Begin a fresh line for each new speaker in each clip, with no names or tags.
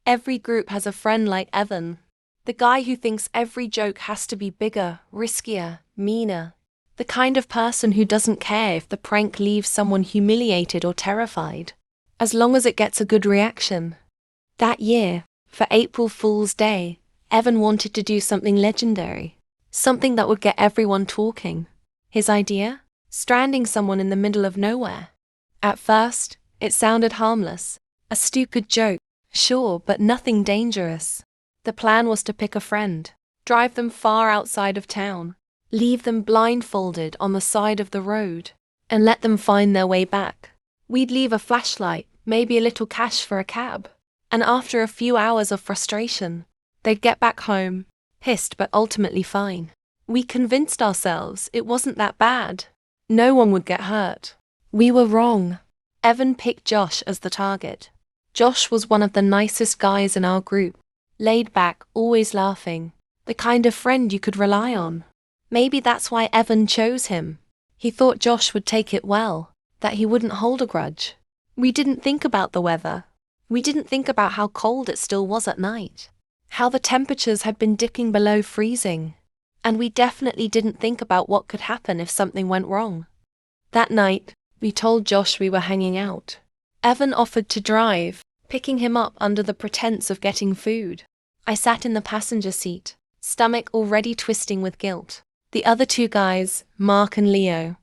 Every group has a friend like Evan. The guy who thinks every joke has to be bigger, riskier, meaner. The kind of person who doesn't care if the prank leaves someone humiliated or terrified, as long as it gets a good reaction. That year, for April Fool's Day, Evan wanted to do something legendary. Something that would get everyone talking. His idea? Stranding someone in the middle of nowhere. At first, it sounded harmless. A stupid joke, sure, but nothing dangerous. The plan was to pick a friend, drive them far outside of town, leave them blindfolded on the side of the road, and let them find their way back. We'd leave a flashlight, maybe a little cash for a cab, and after a few hours of frustration, they'd get back home, pissed but ultimately fine. We convinced ourselves it wasn't that bad. No one would get hurt. We were wrong. Evan picked Josh as the target. Josh was one of the nicest guys in our group. Laid back, always laughing. The kind of friend you could rely on. Maybe that's why Evan chose him. He thought Josh would take it well, that he wouldn't hold a grudge. We didn't think about the weather. We didn't think about how cold it still was at night. How the temperatures had been dipping below freezing. And we definitely didn't think about what could happen if something went wrong. That night, we told Josh we were hanging out. Evan offered to drive, picking him up under the pretense of getting food. I sat in the passenger seat, stomach already twisting with guilt. The other two guys, Mark and Leo,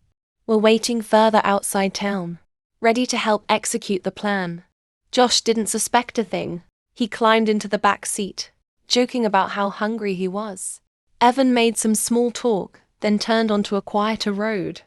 were waiting further outside town, ready to help execute the plan. Josh didn't suspect a thing. He climbed into the back seat, joking about how hungry he was. Evan made some small talk, then turned onto a quieter road.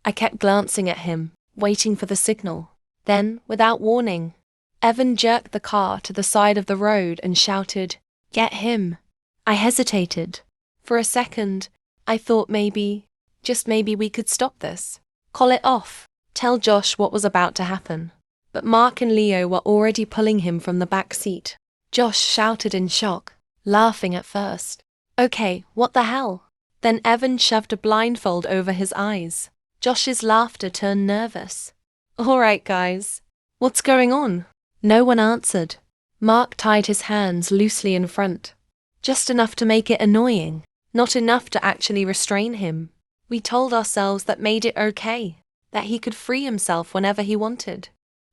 I kept glancing at him, waiting for the signal. Then, without warning, Evan jerked the car to the side of the road and shouted, "Get him." I hesitated. For a second, I thought maybe, just maybe we could stop this. Call it off. Tell Josh what was about to happen. But Mark and Leo were already pulling him from the back seat. Josh shouted in shock, laughing at first. "Okay, what the hell?" Then Evan shoved a blindfold over his eyes. Josh's laughter turned nervous. "All right, guys. What's going on?" No one answered. Mark tied his hands loosely in front. Just enough to make it annoying. Not enough to actually restrain him. We told ourselves that made it okay. That he could free himself whenever he wanted.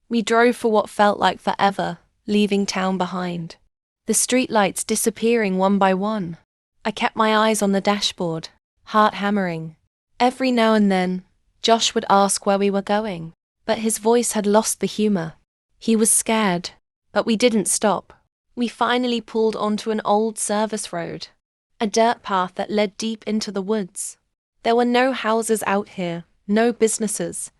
We drove for what felt like forever, leaving town behind. The streetlights disappearing one by one. I kept my eyes on the dashboard, heart hammering. Every now and then, Josh would ask where we were going, but his voice had lost the humor. He was scared, but we didn't stop. We finally pulled onto an old service road, a dirt path that led deep into the woods. There were no houses out here, no businesses,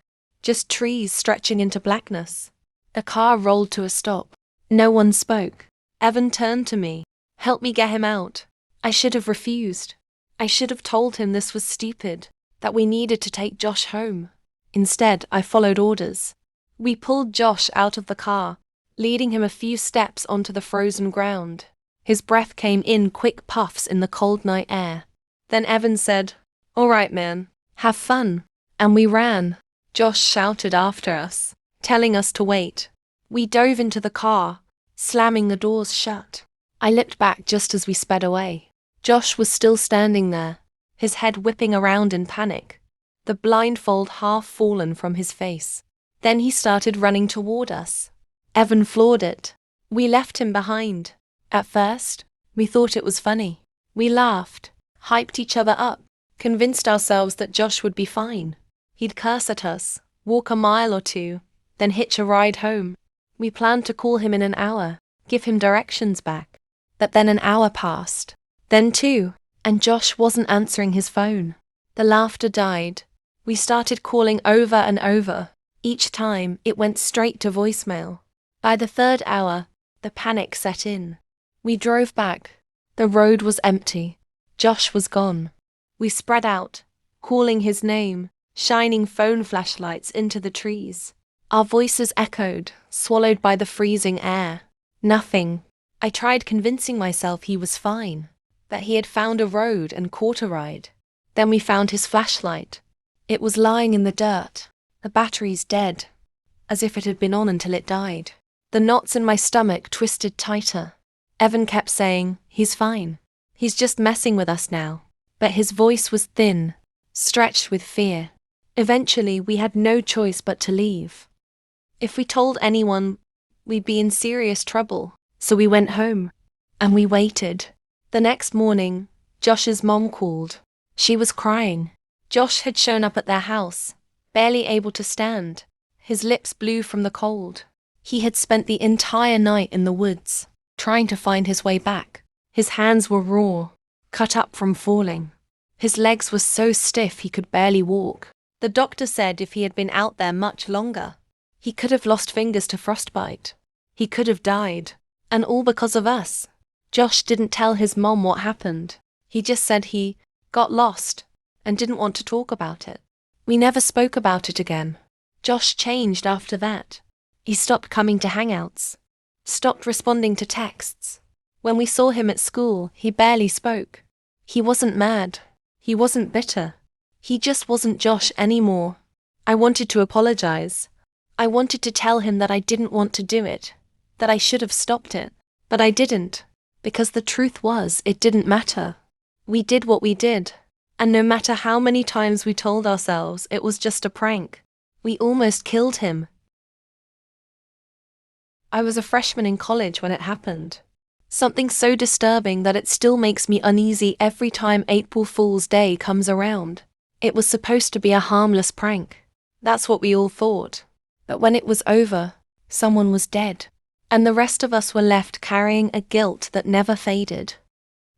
just trees stretching into blackness. A car rolled to a stop. No one spoke. Evan turned to me. "Help me get him out." I should have refused. I should have told him this was stupid, that we needed to take Josh home. Instead, I followed orders. We pulled Josh out of the car, leading him a few steps onto the frozen ground. His breath came in quick puffs in the cold night air. Then Evan said, "All right, man, have fun." And we ran. Josh shouted after us, telling us to wait. We dove into the car, slamming the doors shut. I looked back just as we sped away. Josh was still standing there, his head whipping around in panic, the blindfold half fallen from his face. Then he started running toward us. Evan floored it. We left him behind. At first, we thought it was funny. We laughed, hyped each other up, convinced ourselves that Josh would be fine. He'd curse at us, walk a mile or two, then hitch a ride home. We planned to call him in an hour, give him directions back. But then an hour passed. Then two, and Josh wasn't answering his phone. The laughter died. We started calling over and over. Each time, it went straight to voicemail. By the third hour, the panic set in. We drove back. The road was empty. Josh was gone. We spread out, calling his name, shining phone flashlights into the trees. Our voices echoed, swallowed by the freezing air. Nothing. I tried convincing myself he was fine, that he had found a road and caught a ride. Then we found his flashlight. It was lying in the dirt, the batteries dead, as if it had been on until it died. The knots in my stomach twisted tighter. Evan kept saying, "He's fine. He's just messing with us now." But his voice was thin, stretched with fear. Eventually, we had no choice but to leave. If we told anyone, we'd be in serious trouble, so we went home. And we waited. The next morning, Josh's mom called. She was crying. Josh had shown up at their house, barely able to stand, his lips blue from the cold. He had spent the entire night in the woods, trying to find his way back. His hands were raw, cut up from falling. His legs were so stiff he could barely walk. The doctor said if he had been out there much longer, he could have lost fingers to frostbite. He could have died. And all because of us. Josh didn't tell his mom what happened. He just said he got lost and didn't want to talk about it. We never spoke about it again. Josh changed after that. He stopped coming to hangouts, stopped responding to texts. When we saw him at school, he barely spoke. He wasn't mad. He wasn't bitter. He just wasn't Josh anymore. I wanted to apologize. I wanted to tell him that I didn't want to do it, that I should have stopped it. But I didn't, because the truth was, it didn't matter. We did what we did, and no matter how many times we told ourselves it was just a prank, we almost killed him. I was a freshman in college when it happened. Something so disturbing that it still makes me uneasy every time April Fool's Day comes around. It was supposed to be a harmless prank. That's what we all thought. But when it was over, someone was dead. And the rest of us were left carrying a guilt that never faded.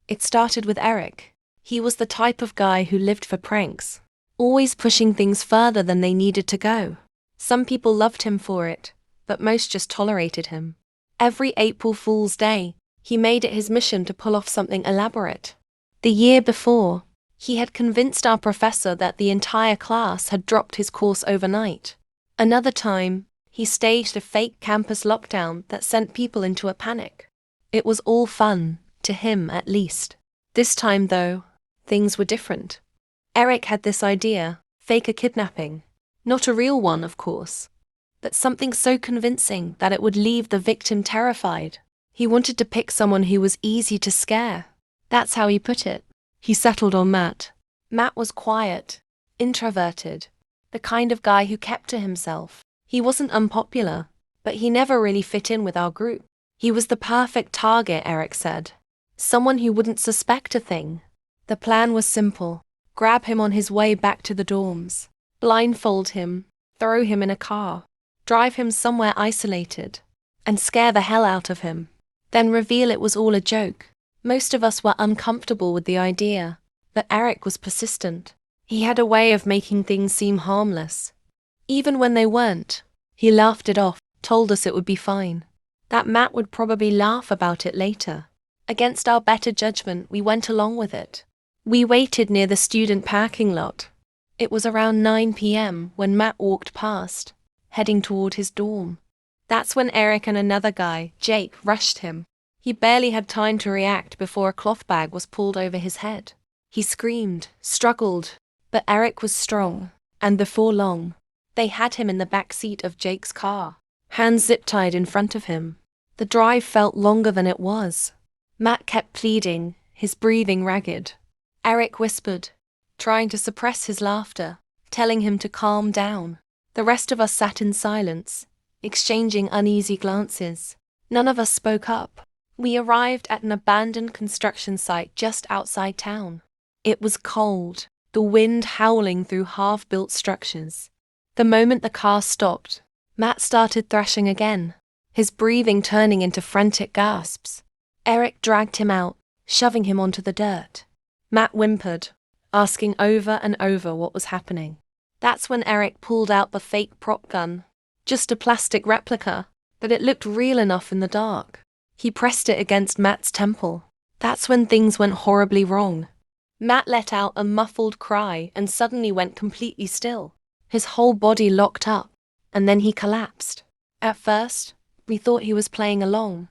It started with Eric. He was the type of guy who lived for pranks, always pushing things further than they needed to go. Some people loved him for it, but most just tolerated him. Every April Fool's Day, he made it his mission to pull off something elaborate. The year before, he had convinced our professor that the entire class had dropped his course overnight. Another time, he staged a fake campus lockdown that sent people into a panic. It was all fun, to him at least. This time, though, things were different. Eric had this idea, fake a kidnapping. Not a real one, of course, but something so convincing that it would leave the victim terrified. He wanted to pick someone who was easy to scare. That's how he put it. He settled on Matt. Matt was quiet, introverted, the kind of guy who kept to himself. He wasn't unpopular, but he never really fit in with our group. He was the perfect target, Eric said. Someone who wouldn't suspect a thing. The plan was simple. Grab him on his way back to the dorms. Blindfold him, throw him in a car, drive him somewhere isolated, and scare the hell out of him. Then reveal it was all a joke. Most of us were uncomfortable with the idea, but Eric was persistent. He had a way of making things seem harmless. Even when they weren't, he laughed it off, told us it would be fine. That Matt would probably laugh about it later. Against our better judgment, we went along with it. We waited near the student parking lot. It was around 9 p.m. when Matt walked past, heading toward his dorm. That's when Eric and another guy, Jake, rushed him. He barely had time to react before a cloth bag was pulled over his head. He screamed, struggled, but Eric was strong, and before long, they had him in the back seat of Jake's car, hands zip-tied in front of him. The drive felt longer than it was. Matt kept pleading, his breathing ragged. Eric whispered, trying to suppress his laughter, telling him to calm down. The rest of us sat in silence, exchanging uneasy glances. None of us spoke up. We arrived at an abandoned construction site just outside town. It was cold, the wind howling through half-built structures. The moment the car stopped, Matt started thrashing again, his breathing turning into frantic gasps. Eric dragged him out, shoving him onto the dirt. Matt whimpered, asking over and over what was happening. That's when Eric pulled out the fake prop gun. Just a plastic replica, but it looked real enough in the dark. He pressed it against Matt's temple. That's when things went horribly wrong. Matt let out a muffled cry and suddenly went completely still. His whole body locked up, and then he collapsed. At first, we thought he was playing along,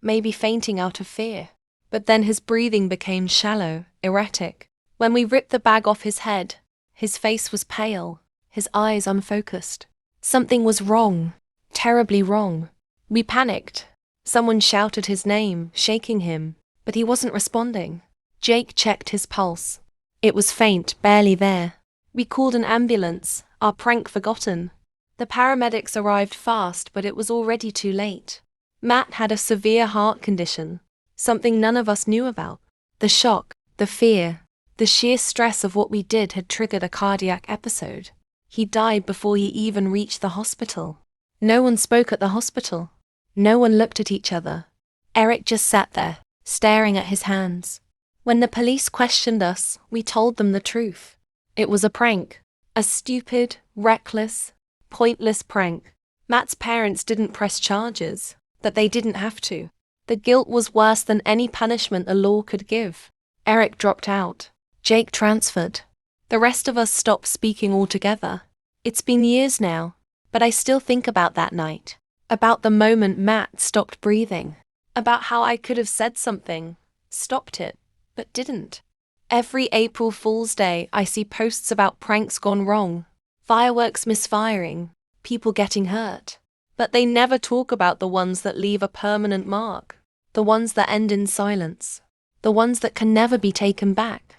maybe fainting out of fear. But then his breathing became shallow, erratic. When we ripped the bag off his head, his face was pale, his eyes unfocused. Something was wrong, terribly wrong. We panicked. Someone shouted his name, shaking him, but he wasn't responding. Jake checked his pulse. It was faint, barely there. We called an ambulance, our prank forgotten. The paramedics arrived fast, but it was already too late. Matt had a severe heart condition, something none of us knew about. The shock, the fear, the sheer stress of what we did had triggered a cardiac episode. He died before he even reached the hospital. No one spoke at the hospital. No one looked at each other. Eric just sat there, staring at his hands. When the police questioned us, we told them the truth. It was a prank. A stupid, reckless, pointless prank. Matt's parents didn't press charges, but they didn't have to. The guilt was worse than any punishment the law could give. Eric dropped out. Jake transferred. The rest of us stopped speaking altogether. It's been years now, but I still think about that night. About the moment Matt stopped breathing. About how I could have said something, stopped it, but didn't. Every April Fool's Day I see posts about pranks gone wrong, fireworks misfiring, people getting hurt. But they never talk about the ones that leave a permanent mark, the ones that end in silence, the ones that can never be taken back.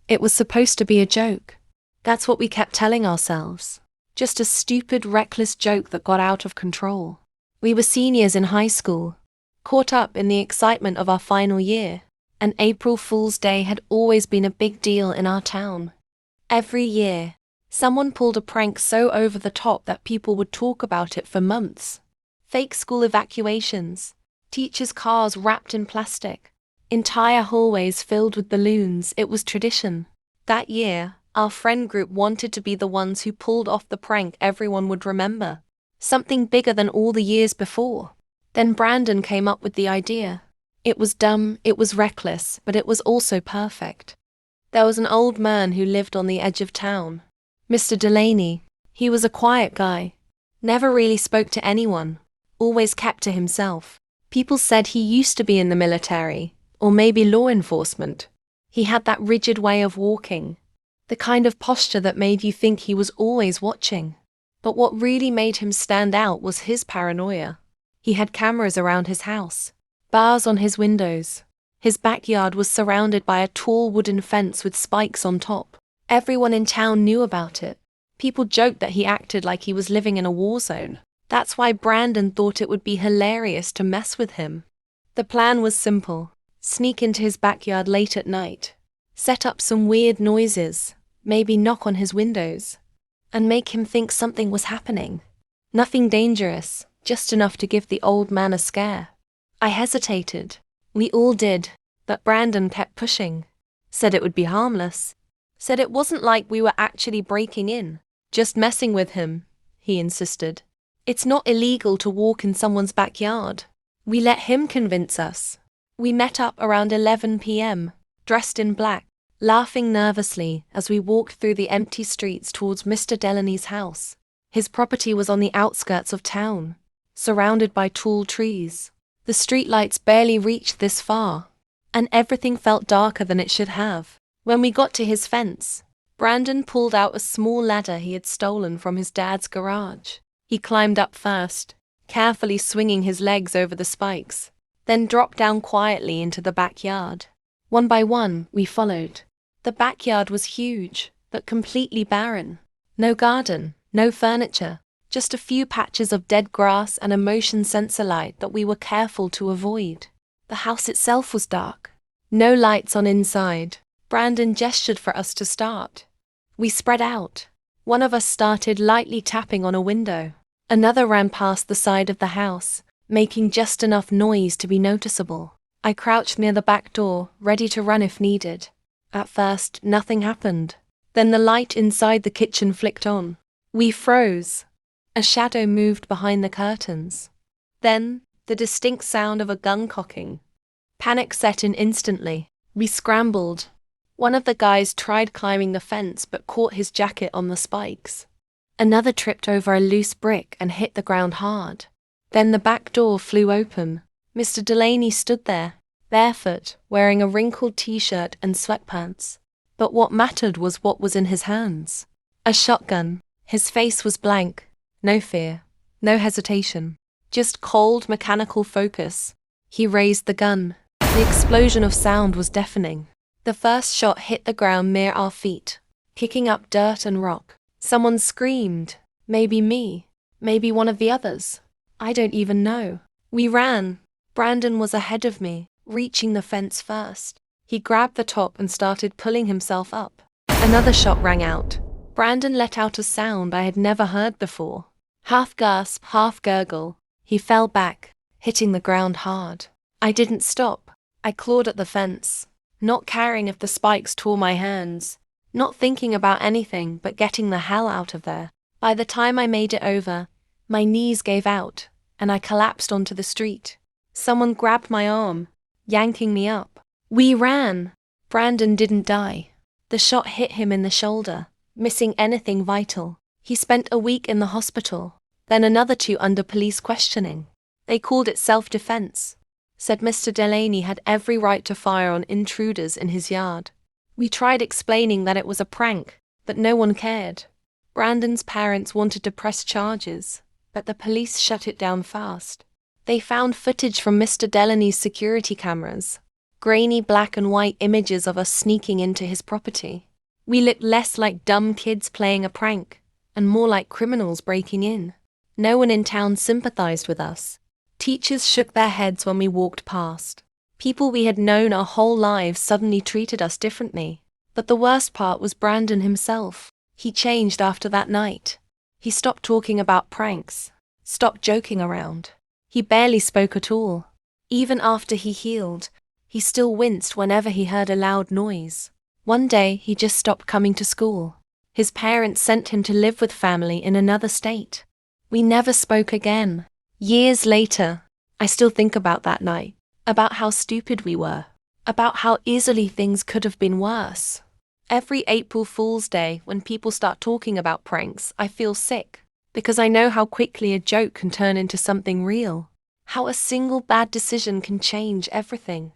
It was supposed to be a joke. That's what we kept telling ourselves. Just a stupid, reckless joke that got out of control. We were seniors in high school, caught up in the excitement of our final year, and April Fool's Day had always been a big deal in our town. Every year, someone pulled a prank so over the top that people would talk about it for months. Fake school evacuations, teachers' cars wrapped in plastic, entire hallways filled with balloons. It was tradition. That year, our friend group wanted to be the ones who pulled off the prank everyone would remember. Something bigger than all the years before. Then Brandon came up with the idea. It was dumb, it was reckless, but it was also perfect. There was an old man who lived on the edge of town. Mr. Delaney. He was a quiet guy. Never really spoke to anyone. Always kept to himself. People said he used to be in the military, or maybe law enforcement. He had that rigid way of walking. The kind of posture that made you think he was always watching. But what really made him stand out was his paranoia. He had cameras around his house, bars on his windows. His backyard was surrounded by a tall wooden fence with spikes on top. Everyone in town knew about it. People joked that he acted like he was living in a war zone. That's why Brandon thought it would be hilarious to mess with him. The plan was simple. Sneak into his backyard late at night, set up some weird noises, maybe knock on his windows, and make him think something was happening. Nothing dangerous, just enough to give the old man a scare. I hesitated. We all did, but Brandon kept pushing. Said it would be harmless. Said it wasn't like we were actually breaking in, just messing with him, he insisted. It's not illegal to walk in someone's backyard. We let him convince us. We met up around 11 p.m., dressed in black, laughing nervously as we walked through the empty streets towards Mr. Delaney's house. His property was on the outskirts of town, surrounded by tall trees. The streetlights barely reached this far, and everything felt darker than it should have. When we got to his fence, Brandon pulled out a small ladder he had stolen from his dad's garage. He climbed up first, carefully swinging his legs over the spikes, then dropped down quietly into the backyard. One by one, we followed. The backyard was huge, but completely barren. No garden, no furniture, just a few patches of dead grass and a motion sensor light that we were careful to avoid. The house itself was dark. No lights on inside. Brandon gestured for us to start. We spread out. One of us started lightly tapping on a window. Another ran past the side of the house, making just enough noise to be noticeable. I crouched near the back door, ready to run if needed. At first, nothing happened. Then the light inside the kitchen flicked on. We froze. A shadow moved behind the curtains. Then, the distinct sound of a gun cocking. Panic set in instantly. We scrambled. One of the guys tried climbing the fence but caught his jacket on the spikes. Another tripped over a loose brick and hit the ground hard. Then the back door flew open. Mr. Delaney stood there, barefoot, wearing a wrinkled t-shirt and sweatpants. But what mattered was what was in his hands. A shotgun. His face was blank. No fear. No hesitation. Just cold, mechanical focus. He raised the gun. The explosion of sound was deafening. The first shot hit the ground near our feet, kicking up dirt and rock. Someone screamed. Maybe me. Maybe one of the others. I don't even know. We ran. Brandon was ahead of me, reaching the fence first. He grabbed the top and started pulling himself up. Another shot rang out. Brandon let out a sound I had never heard before. Half gasp, half gurgle. He fell back, hitting the ground hard. I didn't stop. I clawed at the fence, not caring if the spikes tore my hands, not thinking about anything but getting the hell out of there. By the time I made it over, my knees gave out, and I collapsed onto the street. Someone grabbed my arm, yanking me up. We ran. Brandon didn't die. The shot hit him in the shoulder, missing anything vital. He spent a week in the hospital, then another 2 under police questioning. They called it self-defense. Said Mr. Delaney had every right to fire on intruders in his yard. We tried explaining that it was a prank, but no one cared. Brandon's parents wanted to press charges, but the police shut it down fast. They found footage from Mr. Delaney's security cameras, grainy black and white images of us sneaking into his property. We looked less like dumb kids playing a prank, and more like criminals breaking in. No one in town sympathized with us. Teachers shook their heads when we walked past. People we had known our whole lives suddenly treated us differently. But the worst part was Brandon himself. He changed after that night. He stopped talking about pranks, stopped joking around. He barely spoke at all. Even after he healed, he still winced whenever he heard a loud noise. One day, he just stopped coming to school. His parents sent him to live with family in another state. We never spoke again. Years later, I still think about that night, about how stupid we were, about how easily things could have been worse. Every April Fool's Day, when people start talking about pranks, I feel sick, because I know how quickly a joke can turn into something real, how a single bad decision can change everything.